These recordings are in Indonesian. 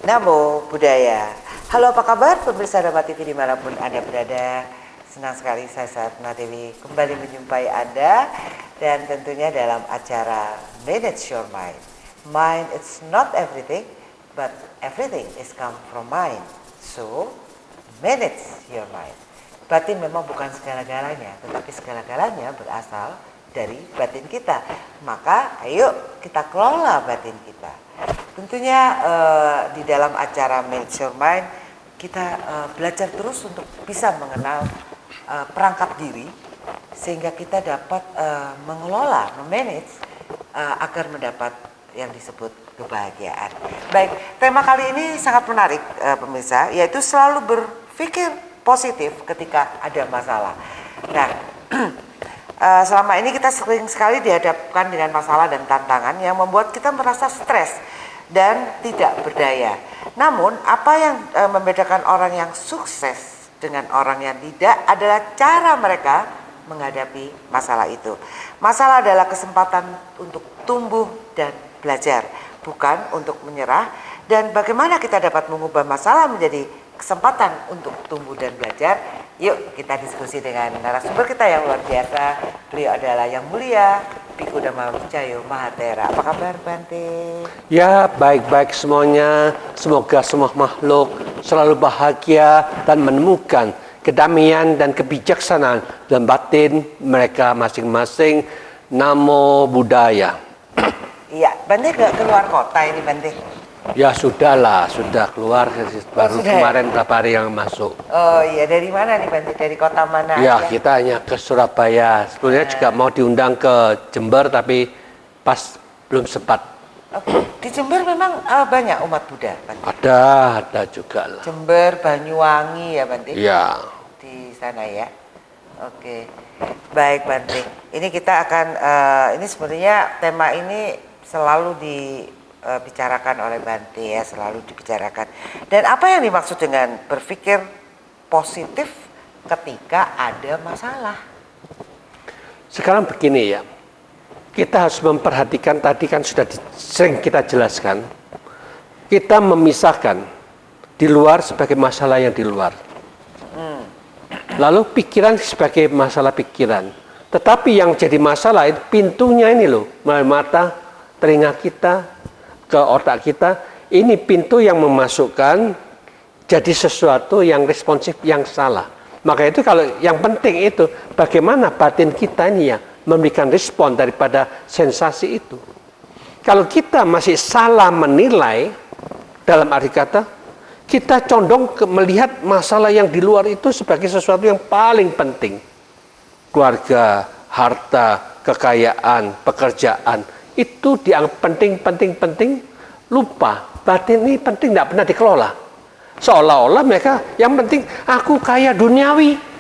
Namo Buddhaya. Halo, apa kabar pemirsa Dharma TV dimanapun Anda berada. Senang sekali saya Satna Dewi kembali menjumpai Anda. Dan tentunya dalam acara Manage Your Mind. Mind is not everything, but everything is come from mind. So, manage your mind. Batin memang bukan segala-galanya, tetapi segala-galanya berasal dari batin kita. Maka ayo kita kelola batin kita. Tentunya di dalam acara Manage Your Mind kita belajar terus untuk bisa mengenal perangkap diri sehingga kita dapat mengelola, memanage agar mendapat yang disebut kebahagiaan. Baik, tema kali ini sangat menarik pemirsa, yaitu selalu berpikir positif ketika ada masalah. Nah, selama ini kita sering sekali dihadapkan dengan masalah dan tantangan yang membuat kita merasa stres dan tidak berdaya. Namun apa yang membedakan orang yang sukses dengan orang yang tidak adalah cara mereka menghadapi masalah itu. Masalah adalah kesempatan untuk tumbuh dan belajar, bukan untuk menyerah. Dan bagaimana kita dapat mengubah masalah menjadi kesempatan untuk tumbuh dan belajar? Yuk kita diskusi dengan narasumber kita yang luar biasa. Beliau adalah Yang Mulia Bhikkhu Dhamma Wicayo Mahathera. Apa kabar Bante? Ya, baik-baik semuanya. Semoga semua makhluk selalu bahagia dan menemukan kedamaian dan kebijaksanaan dalam batin mereka masing-masing. Namo Buddhaya. Iya, Bante gak keluar kota ini Bante? Ya sudahlah, sudah keluar baru sudah. kemarin berapa hari yang masuk. Oh iya, dari mana nih Bante? Dari kota mana? Ya, aja? kita hanya ke Surabaya. Sebetulnya juga mau diundang ke Jember tapi pas belum sempat. Oke. Di Jember memang banyak umat Buddha Bante? Ada juga lah. Jember, Banyuwangi ya Bante? Ya. Di sana ya. Oke. Baik Bante. Ini kita akan ini sebenarnya tema ini selalu dibicarakan oleh Bante ya, selalu dibicarakan. Dan apa yang dimaksud dengan berpikir positif ketika ada masalah? Sekarang begini ya. Kita harus memperhatikan, tadi kan sudah sering kita jelaskan. Kita memisahkan di luar sebagai masalah yang di luar. Lalu pikiran sebagai masalah pikiran. Tetapi yang jadi masalah itu pintunya ini loh, melalui mata, telinga kita, ke otak kita. Ini pintu yang memasukkan jadi sesuatu yang responsif yang salah. Maka itu kalau yang penting itu bagaimana batin kita ini ya memberikan respon daripada sensasi itu. Kalau kita masih salah menilai, dalam arti kata, kita condong melihat masalah yang di luar itu sebagai sesuatu yang paling penting. Keluarga, harta, kekayaan, pekerjaan, itu dianggap penting. Lupa, batin ini penting, tidak pernah dikelola. Seolah-olah mereka yang penting, aku kaya duniawi.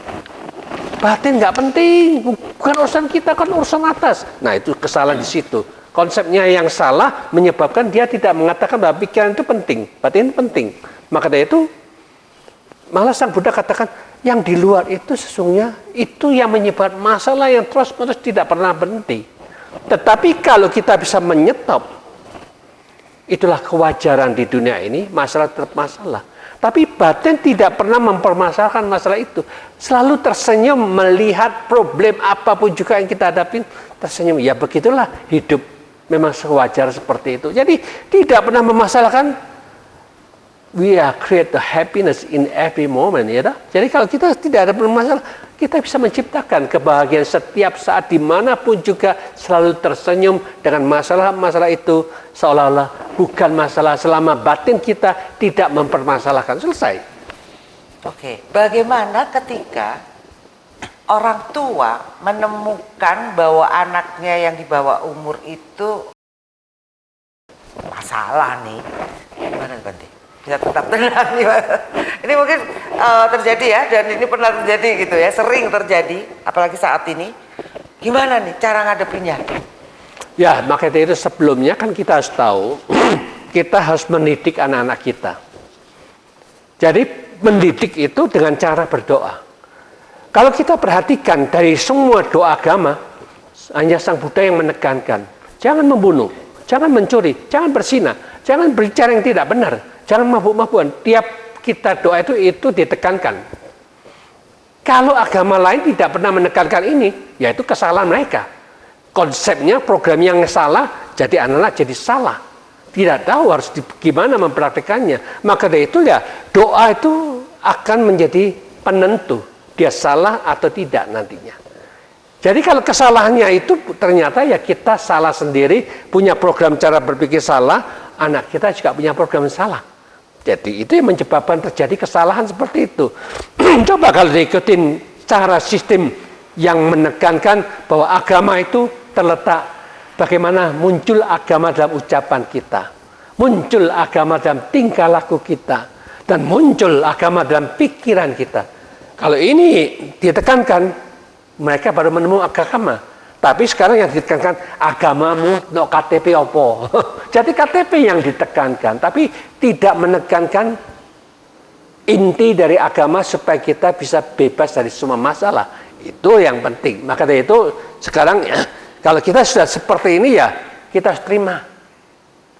Batin nggak penting, bukan urusan kita, kan urusan atas. Nah itu kesalahan di situ. Konsepnya yang salah menyebabkan dia tidak mengatakan bahwa pikiran itu penting, batin penting. Maka dari itu, malah Sang Buddha katakan, yang di luar itu sesungguhnya itu yang menyebabkan masalah yang terus-menerus tidak pernah berhenti. Tetapi kalau kita bisa menyetop, itulah kewajaran di dunia ini, masalah tetap masalah. Tapi batin tidak pernah mempermasalahkan masalah itu. Selalu tersenyum melihat problem apapun juga yang kita hadapi, tersenyum. Ya begitulah hidup, memang sewajar seperti itu. Jadi tidak pernah memasalahkan. We are create the happiness in every moment, ya dah. Jadi kalau kita tidak ada masalah, kita bisa menciptakan kebahagiaan setiap saat dimanapun juga selalu tersenyum dengan masalah-masalah itu seolah-olah bukan masalah selama batin kita tidak mempermasalahkan. Selesai. Oke, bagaimana ketika orang tua menemukan bahwa anaknya yang di bawah umur itu masalah nih? Gimana Bante? Bisa tetap tenang nih, ini mungkin terjadi ya, dan ini pernah terjadi gitu ya, sering terjadi, apalagi saat ini. Gimana nih cara ngadepinnya? Ya, maka itu sebelumnya kan kita harus tahu, kita harus mendidik anak-anak kita. Jadi mendidik itu dengan cara berdoa. Kalau kita perhatikan dari semua doa agama, hanya Sang Buddha yang menekankan, jangan membunuh, jangan mencuri, jangan berzina, jangan berbicara yang tidak benar. jangan mabuk-mabukan. Tiap kita doa itu ditekankan. Kalau agama lain tidak pernah menekankan ini, yaitu kesalahan mereka. Konsepnya, program yang salah, jadi anak-anak jadi salah. Tidak tahu harus gimana mempraktikannya. Maka dari itu ya, doa itu akan menjadi penentu. Dia salah atau tidak nantinya. Jadi kalau kesalahannya itu ternyata ya kita salah sendiri, punya program cara berpikir salah, anak kita juga punya program salah. Jadi itu yang menyebabkan terjadi kesalahan seperti itu. Coba kalau diikutin cara sistem yang menekankan bahwa agama itu terletak bagaimana muncul agama dalam ucapan kita, muncul agama dalam tingkah laku kita, dan muncul agama dalam pikiran kita. Kalau ini ditekankan, mereka baru menemukan agama. Tapi sekarang yang ditekankan agamamu no KTP opo. Jadi KTP yang ditekankan, tapi tidak menekankan inti dari agama supaya kita bisa bebas dari semua masalah. Itu yang penting. Maka dari itu sekarang ya, kalau kita sudah seperti ini ya kita harus terima.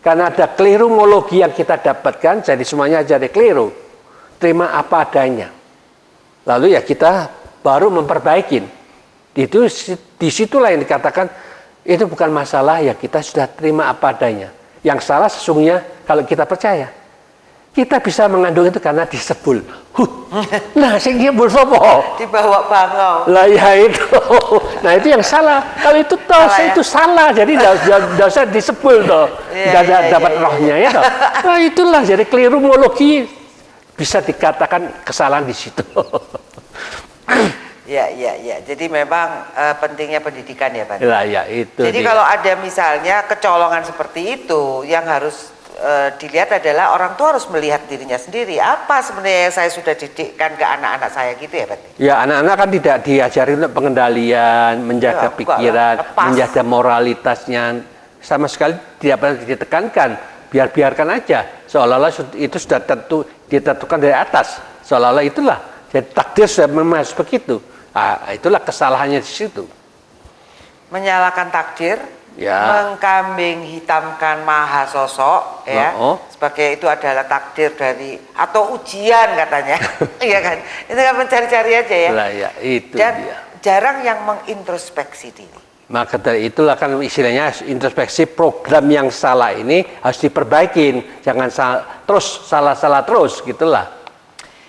Karena ada kelirumologi yang kita dapatkan, jadi semuanya jadi keliru. Terima apa adanya. Lalu ya kita baru memperbaikin. Itu disitulah yang dikatakan itu bukan masalah ya kita sudah terima apa adanya. Yang salah sesungguhnya kalau kita percaya kita bisa mengandung itu karena disebul. Nah sing nyebul sapa? Dibawa bangau. Lah ya itu. Nah itu yang salah. Kalau itu toh itu salah. Jadi enggak usah disebul toh. Enggak dapat rohnya ya toh. Nah itulah jadi kelirumologi bisa dikatakan kesalahan di situ. Ya. Jadi memang pentingnya pendidikan ya Pak. Ya, itu. Jadi kalau ada misalnya kecolongan seperti itu, yang harus dilihat adalah orang tua harus melihat dirinya sendiri. Apa sebenarnya yang saya sudah didikkan ke anak-anak saya gitu ya Pak? Ya anak-anak kan tidak diajari untuk pengendalian, menjaga pikiran, menjaga moralitasnya. Sama sekali tidak pernah ditekankan. Biarkan aja. Seolah-olah itu sudah ditentukan dari atas. Seolah-olah itulah. Jadi takdir sudah memang begitu. Itulah kesalahannya di situ. Menyalahkan takdir, mengkambing hitamkan maha sosok, ya. Sebagai itu adalah takdir dari atau ujian katanya, iya kan? Itu kan mencari-cari aja ya. Lah ya itu. Dan dia. jarang yang mengintrospeksi diri. Maka dari itulah kan istilahnya introspeksi program yang salah ini harus diperbaikin, jangan terus salah terus gitulah.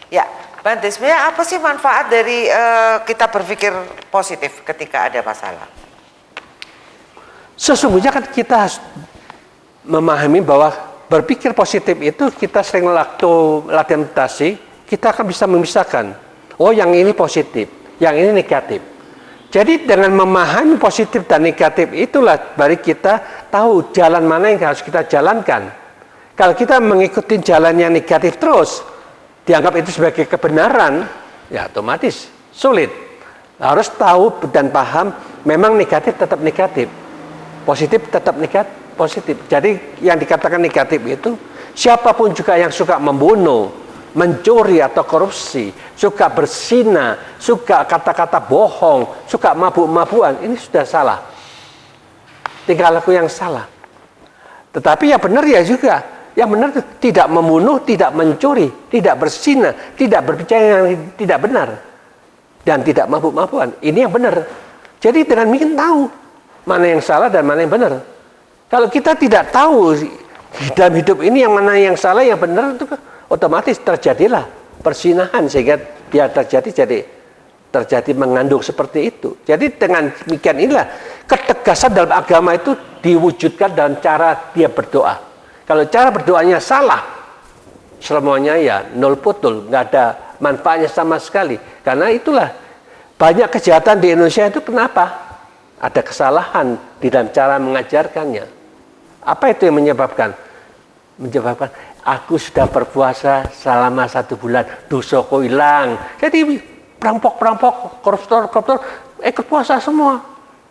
Ya. Bante, sebenarnya apa sih manfaat dari kita berpikir positif ketika ada masalah? Sesungguhnya kan kita harus memahami bahwa berpikir positif itu kita sering latihan meditasi, kita akan bisa memisahkan. Oh yang ini positif, yang ini negatif. Jadi dengan memahami positif dan negatif itulah baru kita tahu jalan mana yang harus kita jalankan. Kalau kita mengikuti jalan yang negatif terus, dianggap itu sebagai kebenaran, ya otomatis sulit. Harus tahu dan paham, memang negatif tetap negatif, positif tetap positif. Jadi yang dikatakan negatif itu, siapapun juga yang suka membunuh, mencuri atau korupsi, suka berzina, suka kata-kata bohong, suka mabuk-mabukan, ini sudah salah. Tingkah laku yang salah. Tetapi yang benar ya juga. Yang benar tidak membunuh, tidak mencuri, tidak berzina, tidak berbicara yang tidak benar, dan tidak mabuk-mabukan. Ini yang benar. Jadi dengan mungkin tahu mana yang salah dan mana yang benar. Kalau kita tidak tahu dalam hidup ini yang mana yang salah, yang benar, itu otomatis terjadilah persinahan sehingga dia terjadi mengandung seperti itu. Jadi dengan demikian inilah ketegasan dalam agama itu diwujudkan dalam cara dia berdoa. Kalau cara berdoanya salah, semuanya ya nol putul, nggak ada manfaatnya sama sekali. Karena itulah banyak kejahatan di Indonesia itu kenapa? Ada kesalahan di dalam cara mengajarkannya. Apa itu yang menyebabkan? Menyebabkan aku sudah berpuasa selama 1 bulan, dosaku hilang. Jadi perampok, koruptor ikut puasa semua.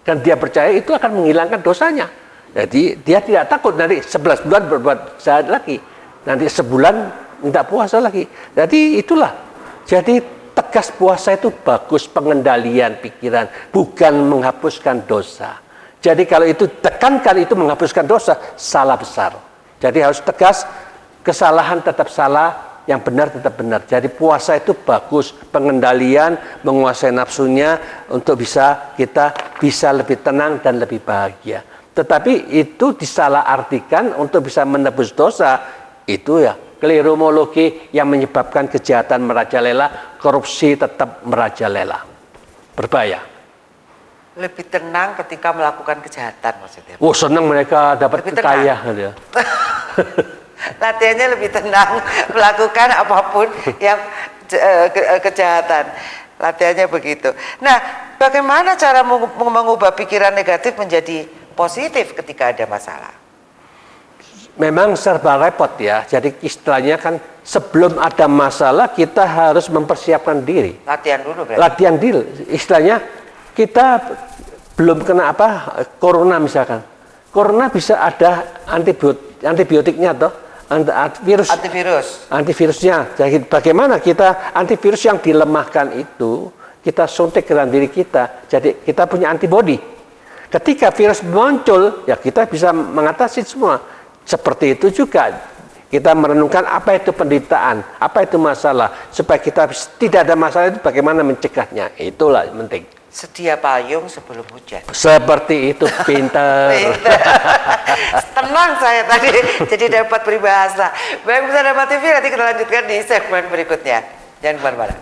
Dan dia percaya itu akan menghilangkan dosanya. Jadi dia tidak takut nanti 11 bulan berbuat jahat lagi. Nanti sebulan tidak puasa lagi. Jadi itulah. Jadi tegas puasa itu bagus pengendalian pikiran. Bukan menghapuskan dosa. Jadi kalau itu tekankan itu menghapuskan dosa, salah besar. Jadi harus tegas Kesalahan tetap salah, yang benar tetap benar. Jadi puasa itu bagus, pengendalian, menguasai nafsunya untuk kita bisa lebih tenang dan lebih bahagia. Tetapi itu disalahartikan untuk bisa menebus dosa, itu ya kleromologi yang menyebabkan kejahatan merajalela, korupsi tetap merajalela. Berbahaya. Lebih tenang ketika melakukan kejahatan maksudnya. Oh, senang mereka dapat kekayaan ya. Latihannya lebih tenang melakukan apapun yang kejahatan. Latihannya begitu. Nah, bagaimana cara mengubah pikiran negatif menjadi positif ketika ada masalah? Memang serba repot ya. Jadi istilahnya kan sebelum ada masalah kita harus mempersiapkan diri. Latihan dulu berarti. Latihan diri. Istilahnya kita belum kena corona misalkan. Corona bisa ada antibiotiknya toh. Antivirusnya. Jadi bagaimana kita antivirus yang dilemahkan itu kita suntik ke dalam diri kita. Jadi kita punya antibodi. Ketika virus muncul, ya kita bisa mengatasi semua. Seperti itu juga kita merenungkan apa itu penderitaan, apa itu masalah, supaya kita tidak ada masalah itu bagaimana mencegahnya. Itulah yang penting. Sedia payung sebelum hujan. Seperti itu, pintar. Tenang saya tadi, jadi dapat peribahasa. Baik, pemirsa Dharma TV, nanti kita lanjutkan di segmen berikutnya. Jangan kemana-mana.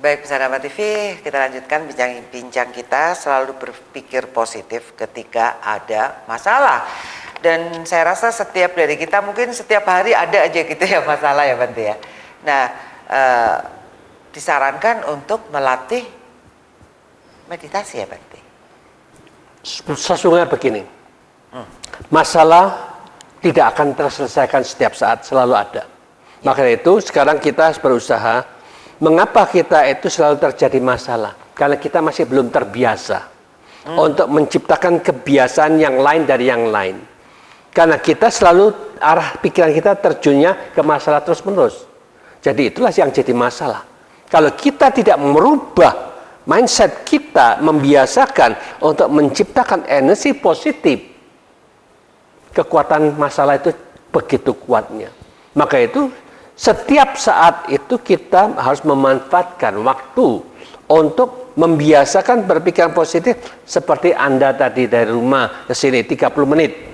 Baik, pemirsa Dharma TV, kita lanjutkan bincang kita selalu berpikir positif ketika ada masalah. Dan saya rasa setiap dari kita mungkin setiap hari ada aja gitu ya masalah ya Bante ya. Nah, disarankan untuk melatih meditasi ya Bante. Sesungguhnya begini, masalah tidak akan terselesaikan setiap saat, selalu ada. Maka itu sekarang kita berusaha, mengapa kita itu selalu terjadi masalah? Karena kita masih belum terbiasa untuk menciptakan kebiasaan yang lain dari yang lain. Karena kita selalu arah pikiran kita terjunnya ke masalah terus-menerus. Jadi itulah yang jadi masalah. Kalau kita tidak merubah mindset kita, membiasakan untuk menciptakan energi positif, kekuatan masalah itu begitu kuatnya. Maka itu setiap saat itu kita harus memanfaatkan waktu untuk membiasakan berpikiran positif. Seperti Anda tadi dari rumah ke sini 30 menit.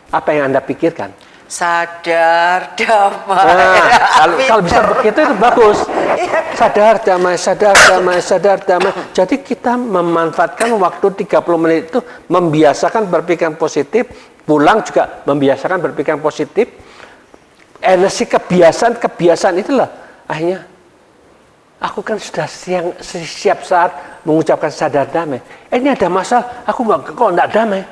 Apa yang Anda pikirkan? Sadar, damai. Nah, kalau bisa begitu itu bagus. Sadar, damai, sadar, damai, sadar, damai. Jadi kita memanfaatkan waktu 30 menit itu membiasakan berpikiran positif, pulang juga membiasakan berpikiran positif. Energi kebiasaan itulah akhirnya aku kan sudah siap saat mengucapkan sadar damai. Ini ada masalah, aku kok enggak damai.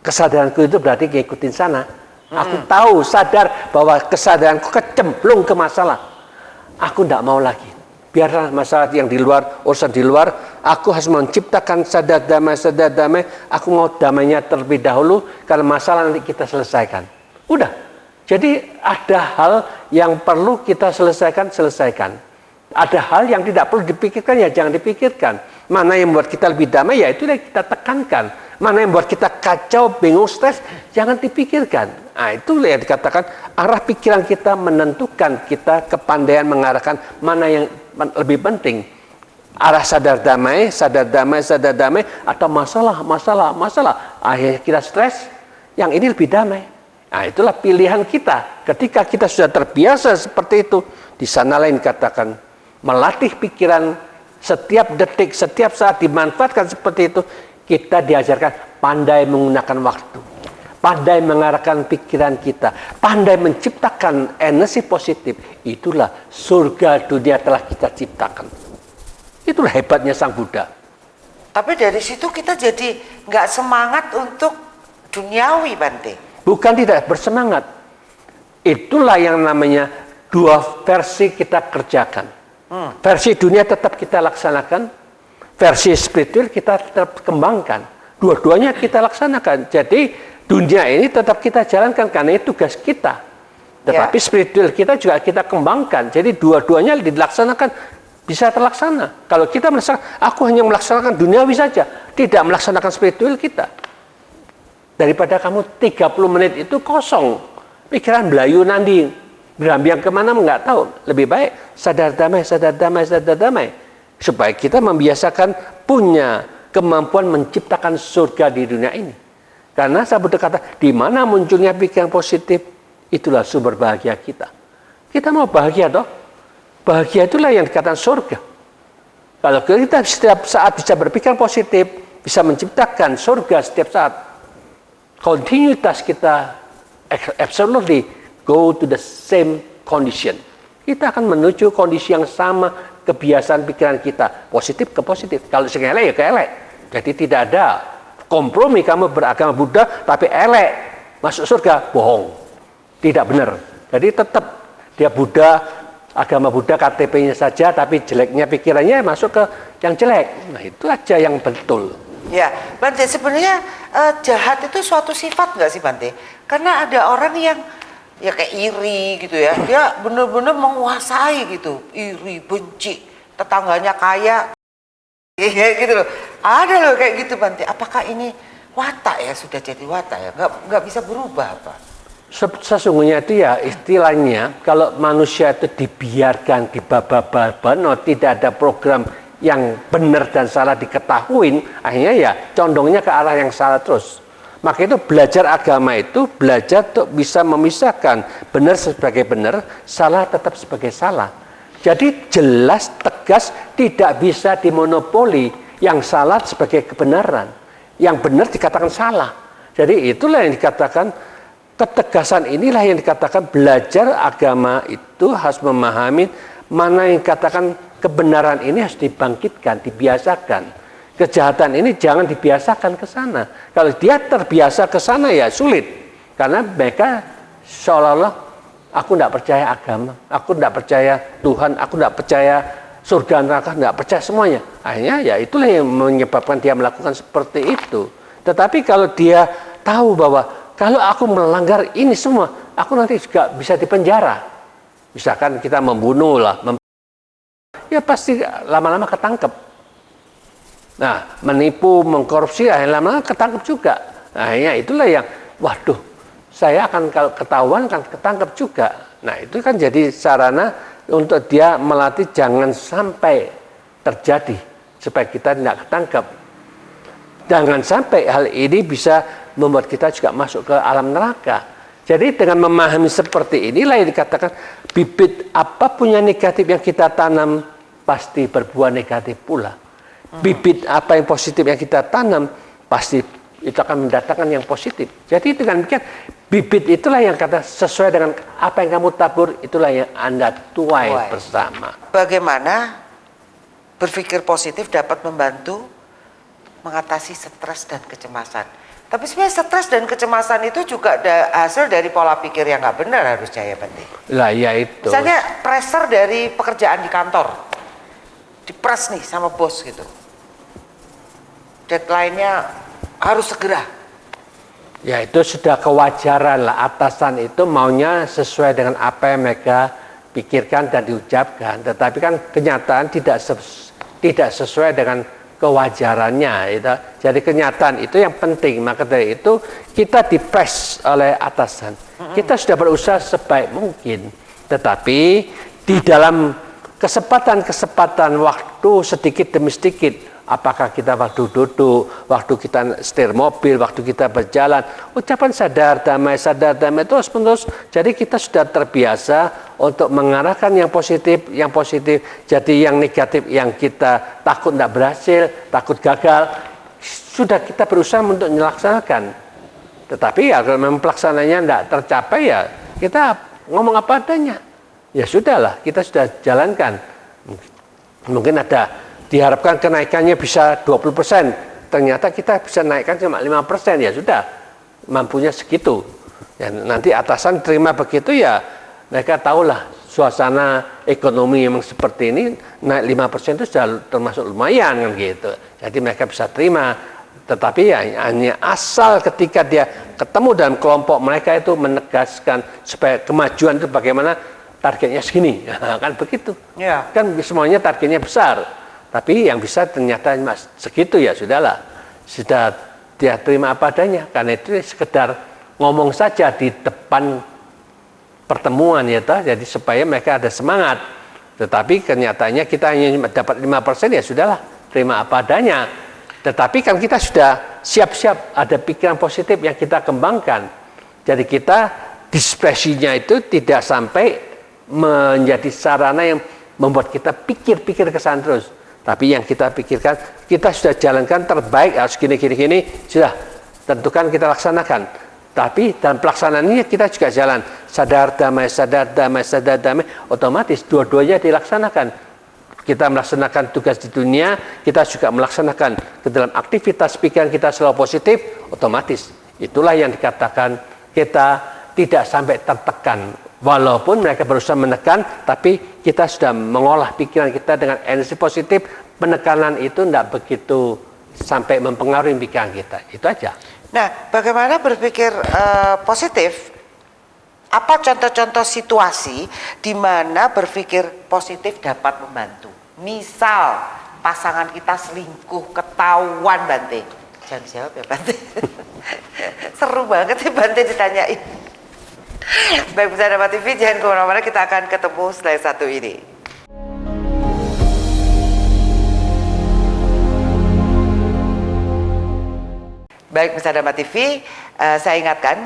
Kesadaranku itu berarti ngikutin sana. Aku tahu, sadar bahwa kesadaranku kecemplung ke masalah. Aku tidak mau lagi. Biarlah masalah yang di luar, urusan di luar. Aku harus menciptakan sadar damai, sadar damai. Aku mau damainya terlebih dahulu. Karena masalah nanti kita selesaikan. Udah. Jadi ada hal yang perlu kita selesaikan. Ada hal yang tidak perlu dipikirkan, ya jangan dipikirkan. Mana yang membuat kita lebih damai, ya itu yang kita tekankan. Mana yang membuat kita kacau, bingung, stres, jangan dipikirkan. Nah, itu yang dikatakan arah pikiran kita menentukan kita kepandaian mengarahkan mana yang lebih penting. Arah sadar damai, sadar damai, sadar damai, atau masalah. Akhirnya kita stres, yang ini lebih damai. Nah, itulah pilihan kita. Ketika kita sudah terbiasa seperti itu, di sana lain katakan melatih pikiran setiap detik, setiap saat dimanfaatkan seperti itu. Kita diajarkan pandai menggunakan waktu, pandai mengarahkan pikiran kita, pandai menciptakan energi positif. Itulah surga dunia telah kita ciptakan. Itulah hebatnya Sang Buddha. Tapi dari situ kita jadi nggak semangat untuk duniawi, Bante. Bukan tidak bersemangat. Itulah yang namanya dua versi kita kerjakan. Versi dunia tetap kita laksanakan. Versi spiritual kita tetap kembangkan. Dua-duanya kita laksanakan. Jadi dunia ini tetap kita jalankan karena itu tugas kita. Tetapi spiritual kita juga kita kembangkan. Jadi dua-duanya dilaksanakan. bisa terlaksana. Kalau kita melaksanakan, aku hanya melaksanakan duniawi saja, tidak melaksanakan spiritual kita. Daripada kamu 30 menit itu kosong, pikiran belayu nanti, berambiang kemana nggak tahu. Lebih baik sadar damai, sadar damai, sadar damai. Supaya kita membiasakan punya kemampuan menciptakan surga di dunia ini. Karena saya berkata, di mana munculnya pikiran positif, itulah sumber bahagia kita. Kita mau bahagia toh? Bahagia itulah yang dikatakan surga. Kalau kita setiap saat bisa berpikir positif, bisa menciptakan surga setiap saat, kontinuitas kita absolutely go to the same condition. Kita akan menuju kondisi yang sama, kebiasaan pikiran kita positif ke positif. Kalau elek ya ke elek. Jadi tidak ada kompromi kamu beragama Buddha tapi elek masuk surga, bohong. Tidak benar. Jadi tetap dia Buddha, agama Buddha KTP-nya saja tapi jeleknya pikirannya masuk ke yang jelek. Nah, itu aja yang betul. Ya, Bante, sebenarnya jahat itu suatu sifat nggak sih, Bante? Karena ada orang yang ya kayak iri gitu ya, dia benar-benar menguasai gitu, iri, benci, tetangganya kaya, ya gitu loh. Ada loh kayak gitu, Bante. Apakah ini watak ya, sudah jadi watak ya, nggak bisa berubah apa? Sesungguhnya itu ya istilahnya, kalau manusia itu dibiarkan dibaba-baba, tidak ada program yang benar dan salah diketahuin, akhirnya ya condongnya ke arah yang salah terus. Maka itu belajar agama itu belajar untuk bisa memisahkan benar sebagai benar, salah tetap sebagai salah. Jadi jelas, tegas, tidak bisa dimonopoli yang salah sebagai kebenaran, yang benar dikatakan salah. Jadi itulah yang dikatakan ketegasan, inilah yang dikatakan belajar agama itu harus memahami mana yang dikatakan kebenaran ini harus dibangkitkan, dibiasakan. Kejahatan ini jangan dibiasakan ke sana. Kalau dia terbiasa ke sana ya sulit. Karena mereka seolah-olah aku tidak percaya agama, aku tidak percaya Tuhan, aku tidak percaya surga neraka, tidak percaya semuanya. Akhirnya ya itulah yang menyebabkan dia melakukan seperti itu. Tetapi kalau dia tahu bahwa kalau aku melanggar ini semua, aku nanti juga bisa dipenjara. Misalkan kita membunuh lah, ya pasti lama-lama ketangkep. Nah, menipu, mengkorupsi, lama-lama ketangkep juga. Nah, ya itulah yang, waduh, saya akan kalau ketahuan kan ketangkep juga. Nah, itu kan jadi sarana untuk dia melatih jangan sampai terjadi supaya kita tidak ketangkep. Jangan sampai hal ini bisa membuat kita juga masuk ke alam neraka. Jadi dengan memahami seperti inilah yang dikatakan bibit apapun yang negatif yang kita tanam pasti berbuah negatif pula. Bibit apa yang positif yang kita tanam pasti itu akan mendatangkan yang positif. Jadi dengan demikian bibit itulah yang kata sesuai dengan apa yang kamu tabur, itulah yang Anda tuai bersama. Bagaimana berpikir positif dapat membantu mengatasi stres dan kecemasan. Tapi sebenarnya stres dan kecemasan itu juga hasil dari pola pikir yang nggak benar harusnya ya, Bante. Lah ya itu. Misalnya pressure dari pekerjaan di kantor, dipres nih sama bos gitu. Deadline-nya harus segera. Ya itu sudah kewajaran lah, atasan itu maunya sesuai dengan apa yang mereka pikirkan dan diucapkan. Tetapi kan kenyataan tidak sesuai dengan kewajarannya. Gitu. Jadi kenyataan itu yang penting. Maka dari itu kita dipres oleh atasan. Kita sudah berusaha sebaik mungkin. Tetapi di dalam kesempatan waktu sedikit demi sedikit, apakah kita waktu duduk, waktu kita setir mobil, waktu kita berjalan, ucapan sadar damai terus menerus. Jadi kita sudah terbiasa untuk mengarahkan yang positif. Jadi yang negatif yang kita takut tidak berhasil, takut gagal, sudah kita berusaha untuk melaksanakan. Tetapi ya kalau memang pelaksananya tidak tercapai ya kita ngomong apa adanya. Ya sudahlah, kita sudah jalankan. Mungkin ada diharapkan kenaikannya bisa 20%, ternyata kita bisa naikkan cuma 5%, ya sudah, mampunya segitu. Ya, nanti atasan terima begitu ya, mereka tahulah suasana ekonomi memang seperti ini, naik 5% itu sudah termasuk lumayan kan gitu. Jadi mereka bisa terima, tetapi ya hanya asal ketika dia ketemu dalam kelompok mereka itu menegaskan supaya kemajuan itu bagaimana targetnya segini, kan begitu. Ya. Kan semuanya targetnya besar, tapi yang bisa ternyata segitu ya sudahlah, sudah dia terima apa adanya. Karena itu sekedar ngomong saja di depan pertemuan ya, jadi supaya mereka ada semangat. Tetapi kenyataannya kita hanya dapat 5% ya sudahlah, terima apa adanya. Tetapi kan kita sudah siap-siap, ada pikiran positif yang kita kembangkan. Jadi kita dispresinya itu tidak sampai menjadi sarana yang membuat kita pikir-pikir ke sana terus. Tapi yang kita pikirkan, kita sudah jalankan terbaik, harus gini, sudah tentukan kita laksanakan. Tapi dalam pelaksanaannya kita juga jalan sadar damai, otomatis dua-duanya dilaksanakan. Kita melaksanakan tugas di dunia, kita juga melaksanakan ke dalam aktivitas pikiran kita selalu positif, otomatis. Itulah yang dikatakan kita tidak sampai tertekan. Walaupun mereka berusaha menekan, tapi kita sudah mengolah pikiran kita dengan energi positif, penekanan itu tidak begitu sampai mempengaruhi pikiran kita. Itu aja. Nah, bagaimana berpikir positif? Apa contoh-contoh situasi di mana berpikir positif dapat membantu? Misal pasangan kita selingkuh, ketahuan, Bante. Jangan jawab ya, Bante. Seru banget ya Bante ditanyain. Baik, pemirsa Dharma TV, jangan kemana-mana, kita akan ketemu setelah satu ini. Baik, pemirsa Dharma TV, saya ingatkan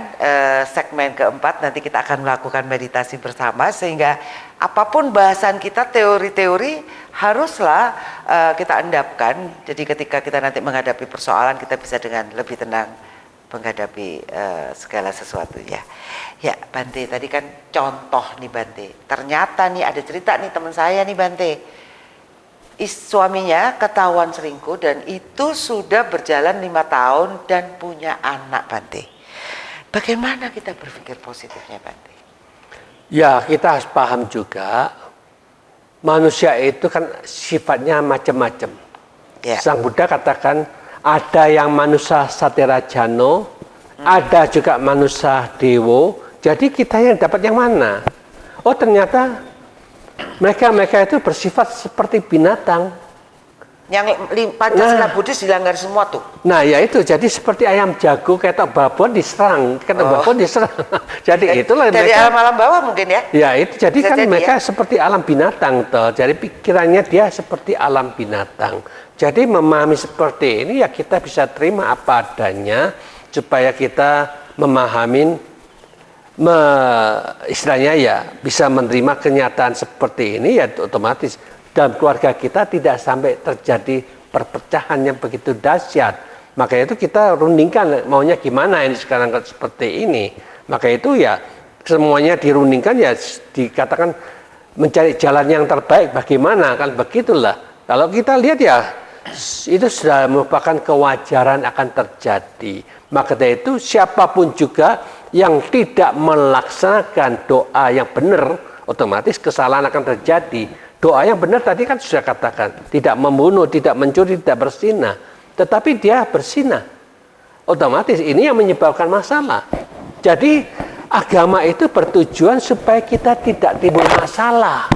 segmen keempat nanti kita akan melakukan meditasi bersama, sehingga apapun bahasan kita, teori-teori haruslah kita endapkan. Jadi ketika kita nanti menghadapi persoalan, kita bisa dengan lebih tenang menghadapi segala sesuatu ya. Ya Bante, tadi kan contoh nih Bante. Ternyata nih ada cerita nih teman saya nih Bante. Suaminya ketahuan selingkuh dan itu sudah berjalan 5 tahun dan punya anak Bante. Bagaimana kita berpikir positifnya Bante? Ya, kita harus paham juga manusia itu kan sifatnya macam-macam. Ya. Sang Buddha katakan ada yang manusia saterajano, ada juga manusia dewo. Jadi kita yang dapat yang mana? Oh ternyata mereka itu bersifat seperti binatang. Yang Pancasila Buddhis dilanggar semua tuh. Nah ya itu, jadi seperti ayam jago, ketok babon diserang, babon diserang. Jadi itulah dari mereka, alam bawah mungkin ya. Ya itu, jadi Bisa kan jadi, mereka ya? seperti alam binatang toh. Jadi pikirannya dia seperti alam binatang. Jadi memahami seperti ini ya kita bisa terima apa adanya supaya kita memahami, istilahnya ya bisa menerima kenyataan seperti ini ya otomatis dalam keluarga kita tidak sampai terjadi perpecahan yang begitu dahsyat. Maka itu kita rundingkan maunya gimana ini sekarang seperti ini. Maka itu ya semuanya dirundingkan ya dikatakan mencari jalan yang terbaik bagaimana kan begitulah. Kalau kita lihat ya itu sudah merupakan kewajaran akan terjadi. Maka dari itu siapapun juga yang tidak melaksanakan doa yang benar, otomatis kesalahan akan terjadi. Doa yang benar tadi kan sudah katakan, tidak membunuh, tidak mencuri, tidak berzina. Tetapi dia berzina. Otomatis ini yang menyebabkan masalah. Jadi agama itu bertujuan supaya kita tidak timbul masalah.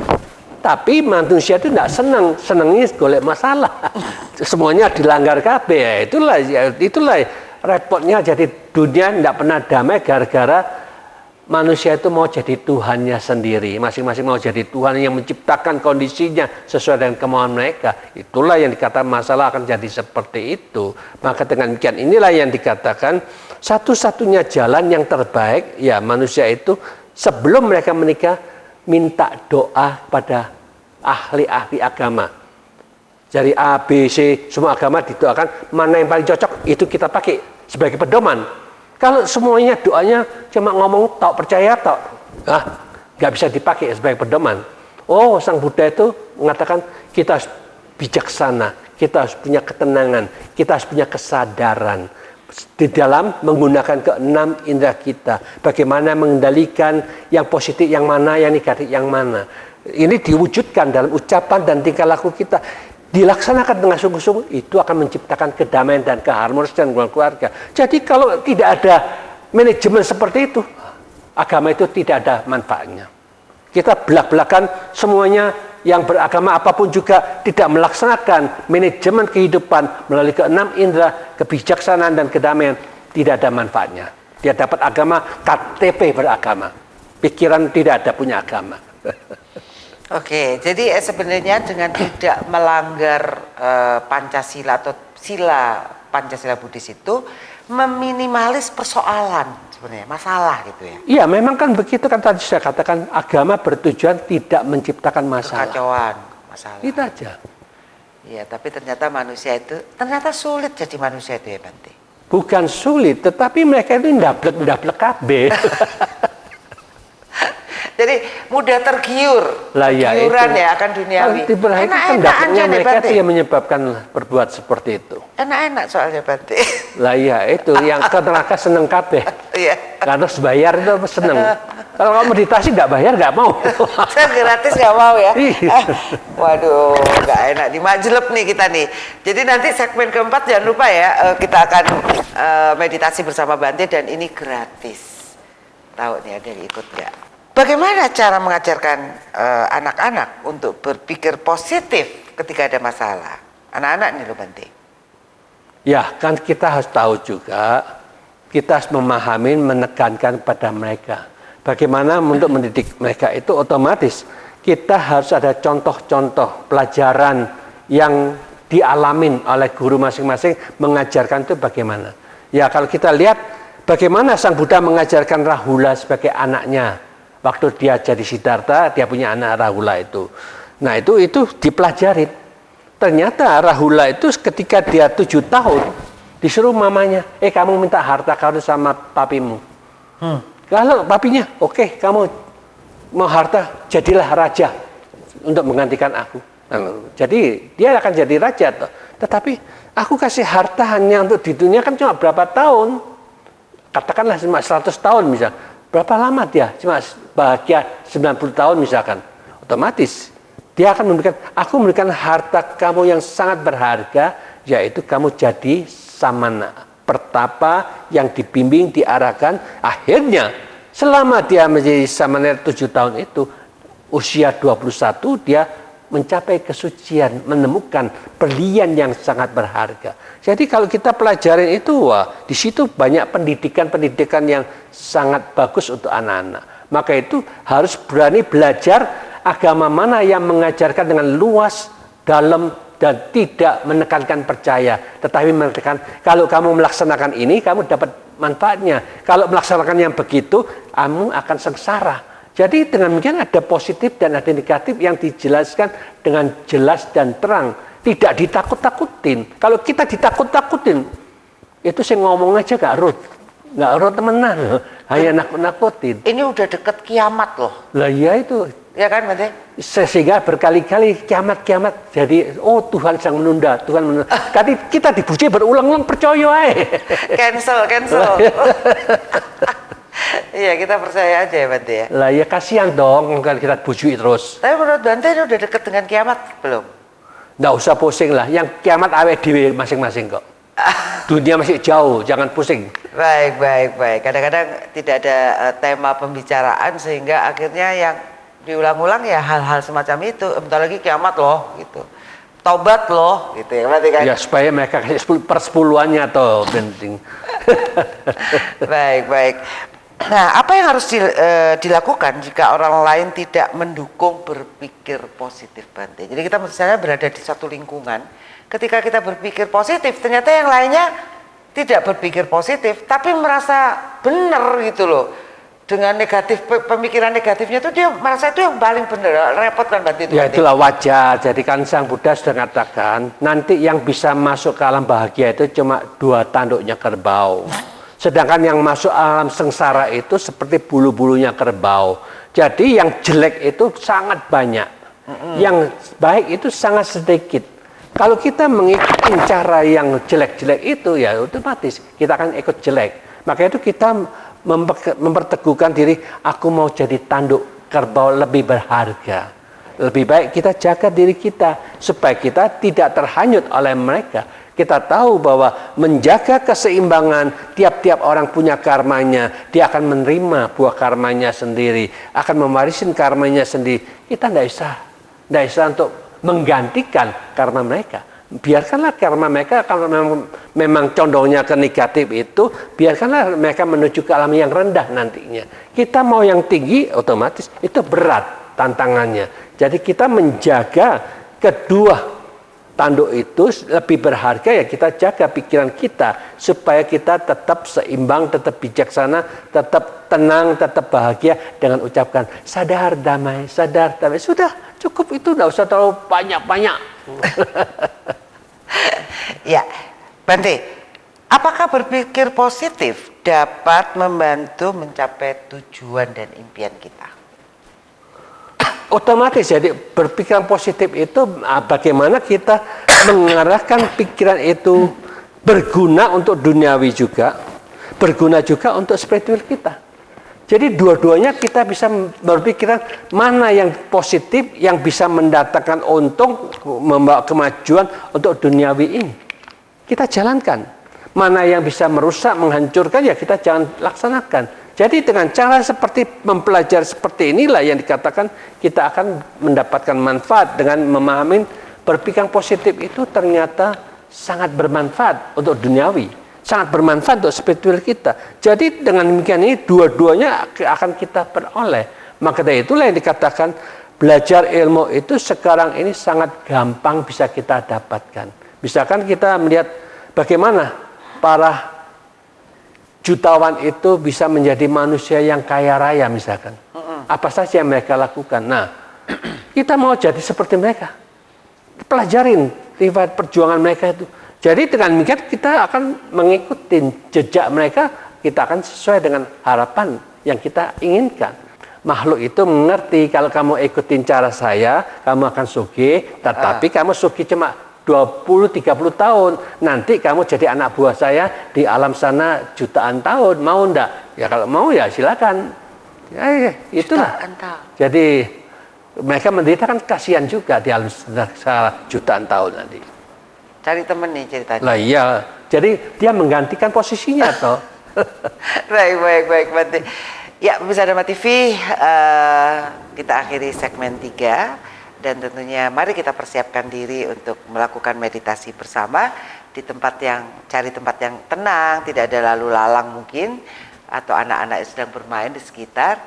Tapi manusia itu tidak senang, senangnya golek masalah. Semuanya dilanggar kabeh. Itulah repotnya, jadi dunia tidak pernah damai gara-gara manusia itu mau jadi Tuhannya sendiri. Masing-masing mau jadi Tuhan yang menciptakan kondisinya sesuai dengan kemauan mereka. Itulah yang dikatakan masalah akan jadi seperti itu. Maka dengan demikian inilah yang dikatakan satu-satunya jalan yang terbaik ya manusia itu sebelum mereka menikah minta doa pada ahli-ahli agama. Jadi A, B, C, semua agama didoakan, mana yang paling cocok itu kita pakai sebagai pedoman. Kalau semuanya doanya cuma ngomong tok percaya tok, nggak bisa dipakai sebagai pedoman. Oh, Sang Buddha itu mengatakan kita harus bijaksana, kita harus punya ketenangan, kita harus punya kesadaran di dalam menggunakan keenam indera kita. Bagaimana mengendalikan yang positif yang mana, yang negatif yang mana. Ini diwujudkan dalam ucapan dan tingkah laku kita. Dilaksanakan dengan sungguh-sungguh, itu akan menciptakan kedamaian dan keharmonisan keluarga. Jadi kalau tidak ada manajemen seperti itu, agama itu tidak ada manfaatnya. Kita belak-belakan semuanya yang beragama apapun juga tidak melaksanakan manajemen kehidupan melalui keenam indera, kebijaksanaan dan kedamaian, tidak ada manfaatnya. Dia dapat agama, KTP beragama. Pikiran tidak ada punya agama. Oke, jadi sebenarnya dengan tidak melanggar Pancasila atau sila Pancasila Buddhis itu meminimalis persoalan sebenarnya, masalah gitu ya. Iya, memang kan begitu kan tadi saya katakan agama bertujuan tidak menciptakan masalah. Kekacauan, masalah. Itu aja. Iya, tapi ternyata manusia itu ternyata sulit jadi manusia itu ya Bante. Bukan sulit, tetapi mereka itu ndablek kabeh. Jadi mudah tergiur, Lah ya tergiuran itu. ya akan duniawi. Enak-enak aja mereka itu yang menyebabkan berbuat seperti itu. Enak-enak soalnya Bante. Lah iya itu yang ke neraka seneng kabeh. Iya. Karena bayar itu seneng. Kalau kamu meditasi nggak bayar nggak mau. Saya gratis nggak mau ya. Iya. Waduh, nggak enak di majlep nih kita nih. Jadi nanti segmen keempat jangan lupa ya kita akan meditasi bersama Bante dan ini gratis. Tahu nih ada yang ikut nggak? Bagaimana cara mengajarkan anak-anak untuk berpikir positif ketika ada masalah? Anak-anak nih loh Bante. Ya kan kita harus tahu juga, kita harus memahami, menekankan pada mereka. Bagaimana untuk mendidik mereka itu otomatis kita harus ada contoh-contoh pelajaran yang dialamin oleh guru masing-masing mengajarkan itu bagaimana. Ya kalau kita lihat bagaimana Sang Buddha mengajarkan Rahula sebagai anaknya. Waktu dia jadi Siddhartha, dia punya anak Rahula itu. Nah itu dipelajari. Ternyata Rahula itu ketika dia 7 tahun, disuruh mamanya, kamu minta harta karun sama papimu. Kalau papinya, oke, kamu mau harta, jadilah raja untuk menggantikan aku. Jadi dia akan jadi raja. Tetapi aku kasih harta hanya untuk di dunia kan cuma berapa tahun. Katakanlah cuma 100 tahun misal. Berapa lama dia? Cuma bahagia 90 tahun misalkan. Otomatis dia akan memberikan harta kamu yang sangat berharga, yaitu kamu jadi samana, pertapa yang dibimbing, diarahkan. Akhirnya selama dia menjadi samana 7 tahun itu, usia 21 dia mencapai kesucian, menemukan berlian yang sangat berharga. Jadi kalau kita pelajarin itu, di situ banyak pendidikan yang sangat bagus untuk anak-anak. Maka itu harus berani belajar agama mana yang mengajarkan dengan luas, dalam, dan tidak menekankan percaya. Tetapi menekankan, kalau kamu melaksanakan ini, kamu dapat manfaatnya. Kalau melaksanakan yang begitu, kamu akan sengsara. Jadi dengan demikian ada positif dan ada negatif yang dijelaskan dengan jelas dan terang. Tidak ditakut-takutin. Kalau kita ditakut-takutin, itu saya ngomong aja gak urut temenan. Hanya nakut-nakutin. Ini udah deket kiamat loh. Lah iya itu. Ya kan Bante? Sehingga berkali-kali kiamat. Jadi Tuhan sedang menunda. Tadi kita dipuji berulang-ulang, percaya Cancel. Iya, kita percaya aja ya Bante ya. Lah ya kasihan dong kalau kita bujui terus. Tapi menurut Bante ini udah deket dengan kiamat belum? Nggak usah pusing lah, yang kiamat awet dhewe masing-masing kok. Dunia masih jauh, jangan pusing. Baik. Kadang-kadang tidak ada tema pembicaraan sehingga akhirnya yang diulang-ulang ya hal-hal semacam itu. Bentar lagi kiamat loh gitu. Taubat loh gitu ya berarti kan. Ya supaya mereka kasih persepuluhannya toh penting. Baik. Nah, apa yang harus dilakukan jika orang lain tidak mendukung berpikir positif Bante? Jadi kita misalnya berada di satu lingkungan, ketika kita berpikir positif, ternyata yang lainnya tidak berpikir positif, tapi merasa benar gitu loh. Dengan negatif, pemikiran negatifnya itu dia merasa itu yang paling benar, repot kan Bante itu. Ya itulah wajar. Jadi kan Sang Buddha sudah mengatakan, nanti yang bisa masuk ke alam bahagia itu cuma 2 tanduknya kerbau. Sedangkan yang masuk alam sengsara itu seperti bulu-bulunya kerbau. Jadi yang jelek itu sangat banyak. Yang baik itu sangat sedikit. Kalau kita mengikuti cara yang jelek-jelek itu, ya otomatis kita akan ikut jelek. Maka itu kita memperteguhkan diri, aku mau jadi tanduk kerbau lebih berharga. Lebih baik kita jaga diri kita supaya kita tidak terhanyut oleh mereka. Kita tahu bahwa menjaga keseimbangan, tiap-tiap orang punya karmanya, dia akan menerima buah karmanya sendiri, akan memarisin karmanya sendiri. Kita tidak bisa untuk menggantikan karma mereka. Biarkanlah karma mereka, kalau memang condongnya ke negatif itu, biarkanlah mereka menuju ke alam yang rendah nantinya. Kita mau yang tinggi, otomatis itu berat tantangannya. Jadi kita menjaga kedua tanduk itu lebih berharga, ya kita jaga pikiran kita supaya kita tetap seimbang, tetap bijaksana, tetap tenang, tetap bahagia dengan ucapkan sadar damai, sadar damai. Sudah cukup itu, tidak usah terlalu banyak-banyak. Ya, Bante, apakah berpikir positif dapat membantu mencapai tujuan dan impian kita? Otomatis, jadi berpikiran positif itu bagaimana kita mengarahkan pikiran itu berguna untuk duniawi juga, berguna juga untuk spiritual kita. Jadi dua-duanya kita bisa berpikiran mana yang positif, yang bisa mendatangkan untung, membawa kemajuan untuk duniawi ini. Kita jalankan. Mana yang bisa merusak, menghancurkan, ya kita jangan laksanakan. Jadi dengan cara seperti mempelajari seperti inilah yang dikatakan kita akan mendapatkan manfaat dengan memahami berpikiran positif itu ternyata sangat bermanfaat untuk duniawi, sangat bermanfaat untuk spiritual kita. Jadi dengan demikian ini dua-duanya akan kita peroleh. Maka dari itulah yang dikatakan belajar ilmu itu sekarang ini sangat gampang bisa kita dapatkan. Misalkan kita melihat bagaimana para jutawan itu bisa menjadi manusia yang kaya raya misalkan. Apa saja yang mereka lakukan. Nah, kita mau jadi seperti mereka. Pelajarin riwayat perjuangan mereka itu. Jadi dengan demikian kita akan mengikuti jejak mereka, kita akan sesuai dengan harapan yang kita inginkan. Makhluk itu mengerti kalau kamu ikutin cara saya, kamu akan sugih, tetapi kamu sugih cuma 20-30 tahun, nanti kamu jadi anak buah saya di alam sana jutaan tahun, mau ndak? Ya kalau mau ya silakan. Ya, itulah. Jadi mereka menderita kan kasihan juga di alam sana jutaan tahun nanti. Cari temen nih ceritanya. Lah iya, jadi dia menggantikan posisinya toh. Baik, Bante. Ya, pemirsa Dharma TV, kita akhiri segmen 3. Dan tentunya mari kita persiapkan diri untuk melakukan meditasi bersama di cari tempat yang tenang, tidak ada lalu lalang mungkin, atau anak-anak yang sedang bermain di sekitar.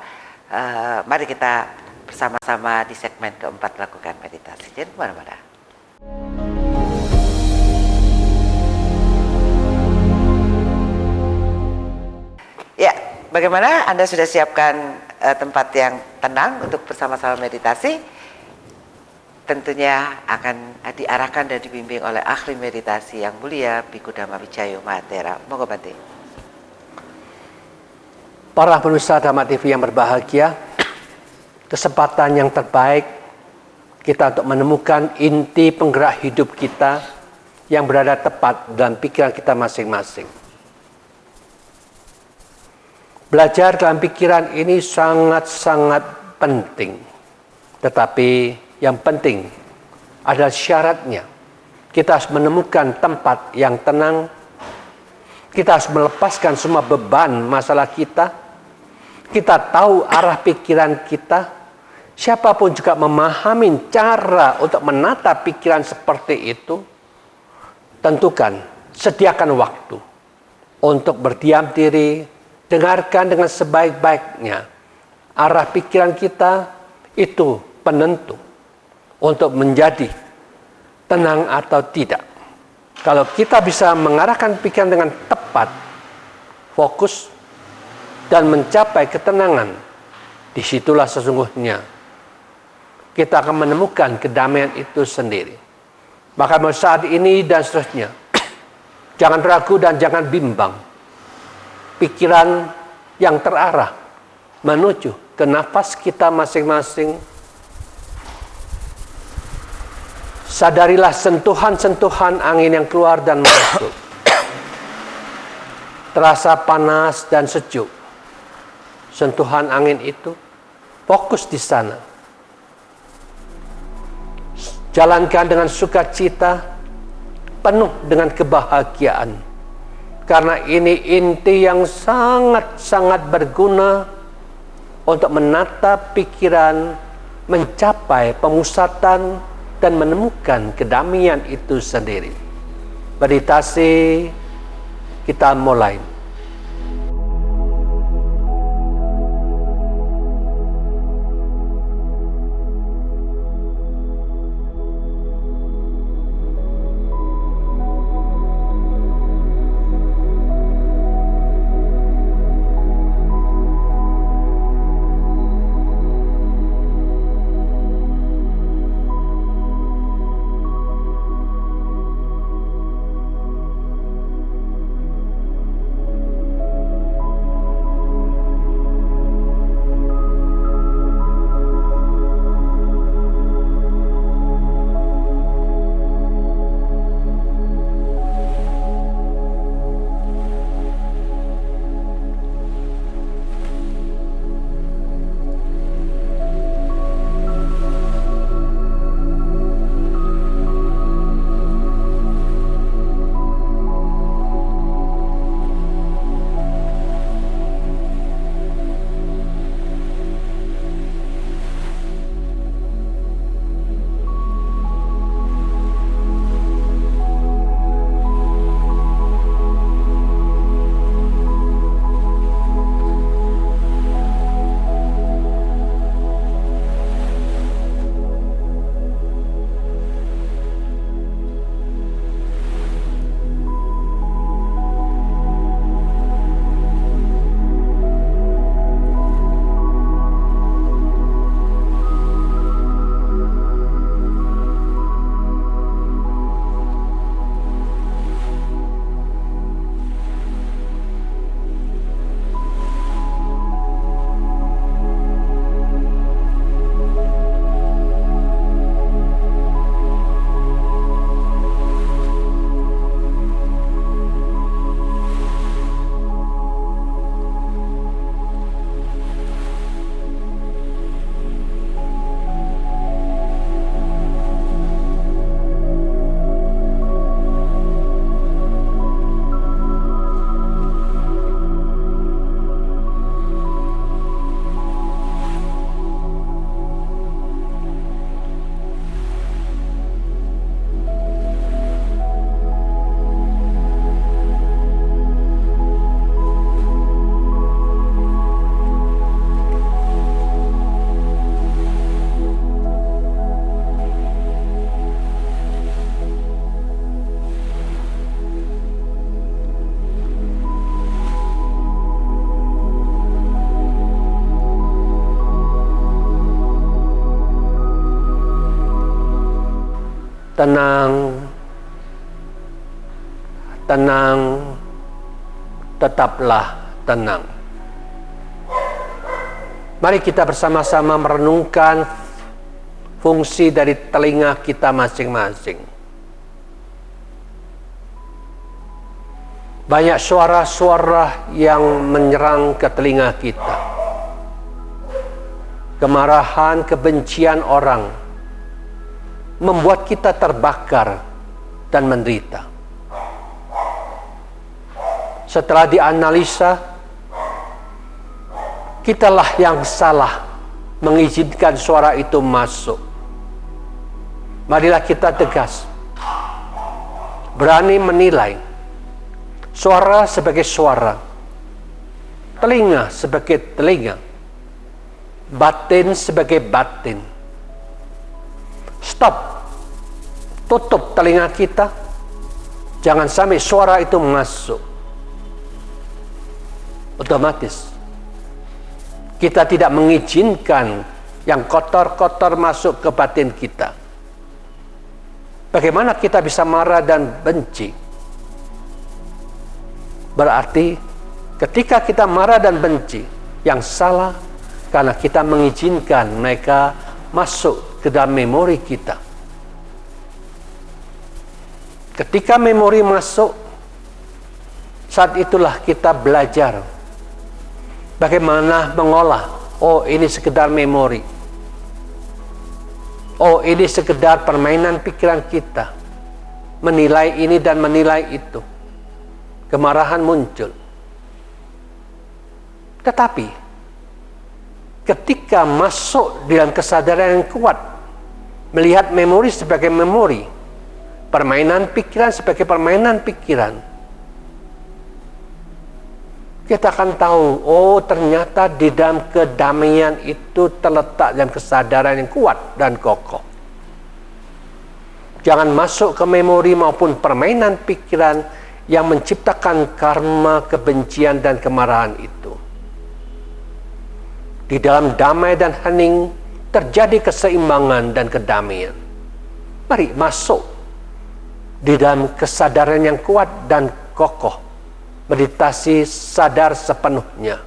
Mari kita bersama-sama di segmen keempat lakukan meditasi. Jangan kemana-mana. Ya, bagaimana Anda sudah siapkan tempat yang tenang untuk bersama-sama meditasi? Tentunya akan diarahkan dan dibimbing oleh ahli meditasi yang mulia Bhikkhu Dhamma Wicayo Mahatera. Monggo Bante. Para pemirsa Dhamma TV yang berbahagia, kesempatan yang terbaik kita untuk menemukan inti penggerak hidup kita yang berada tepat dalam pikiran kita masing-masing. Belajar dalam pikiran ini sangat-sangat penting. Tetapi yang penting adalah syaratnya. Kita harus menemukan tempat yang tenang. Kita harus melepaskan semua beban masalah kita. Kita tahu arah pikiran kita. Siapapun juga memahami cara untuk menata pikiran seperti itu. Tentukan, sediakan waktu untuk berdiam diri. Dengarkan dengan sebaik-baiknya. Arah pikiran kita itu penentu untuk menjadi tenang atau tidak. Kalau kita bisa mengarahkan pikiran dengan tepat, fokus, dan mencapai ketenangan, disitulah sesungguhnya kita akan menemukan kedamaian itu sendiri. Maka saat ini dan seterusnya, jangan ragu dan jangan bimbang. Pikiran yang terarah menuju ke nafas kita masing-masing. Sadarilah sentuhan-sentuhan angin yang keluar dan masuk. Terasa panas dan sejuk. Sentuhan angin itu fokus di sana. Jalankan dengan sukacita, penuh dengan kebahagiaan. Karena ini inti yang sangat-sangat berguna untuk menata pikiran, mencapai pemusatan, dan menemukan kedamaian itu sendiri. Meditasi kita mulai. Tenang, tenang, tetaplah tenang. Mari kita bersama-sama merenungkan fungsi dari telinga kita masing-masing. Banyak suara-suara yang menyerang ke telinga kita. Kemarahan, kebencian orang membuat kita terbakar dan menderita. Setelah dianalisa, kitalah yang salah mengizinkan suara itu masuk. Marilah kita tegas, berani menilai suara sebagai suara, telinga sebagai telinga, batin sebagai batin. Stop, tutup telinga kita, jangan sampai suara itu masuk. Otomatis kita tidak mengizinkan yang kotor-kotor masuk ke batin kita. Bagaimana kita bisa marah dan benci? Berarti ketika kita marah dan benci, yang salah karena kita mengizinkan mereka masuk ke dalam memori kita. Ketika memori masuk, saat itulah kita belajar bagaimana mengolah. Oh, ini sekedar memori. oh ini sekedar permainan pikiran kita, menilai ini dan menilai itu, kemarahan muncul. Tetapi ketika masuk dalam kesadaran yang kuat, melihat memori sebagai memori, permainan pikiran sebagai permainan pikiran, kita akan tahu, oh ternyata di dalam kedamaian itu terletak dalam kesadaran yang kuat dan kokoh. Jangan masuk ke memori maupun permainan pikiran yang menciptakan karma, kebencian, dan kemarahan itu. Di dalam damai dan hening terjadi keseimbangan dan kedamaian. Mari masuk di dalam kesadaran yang kuat dan kokoh. Meditasi sadar sepenuhnya.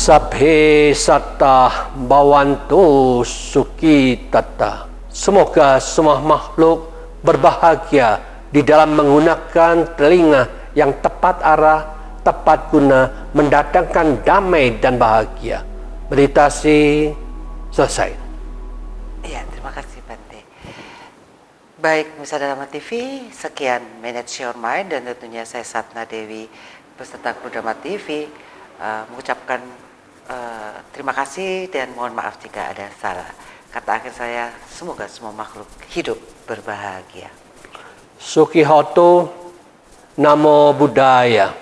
Sabhe satta bhavantu sukhi tata. Semoga semua makhluk berbahagia di dalam menggunakan telinga yang tepat arah, tepat guna, mendatangkan damai dan bahagia. Meditasi selesai. Iya, terima kasih Bante. Baik, Misa Dharma TV, sekian Manage Your Mind, dan tentunya saya Satna Dewi beserta kru Dharma TV mengucapkan terima kasih dan mohon maaf jika ada salah. Kata akhir saya, semoga semua makhluk hidup berbahagia. Sukhi Hotu, Namo Buddhaya.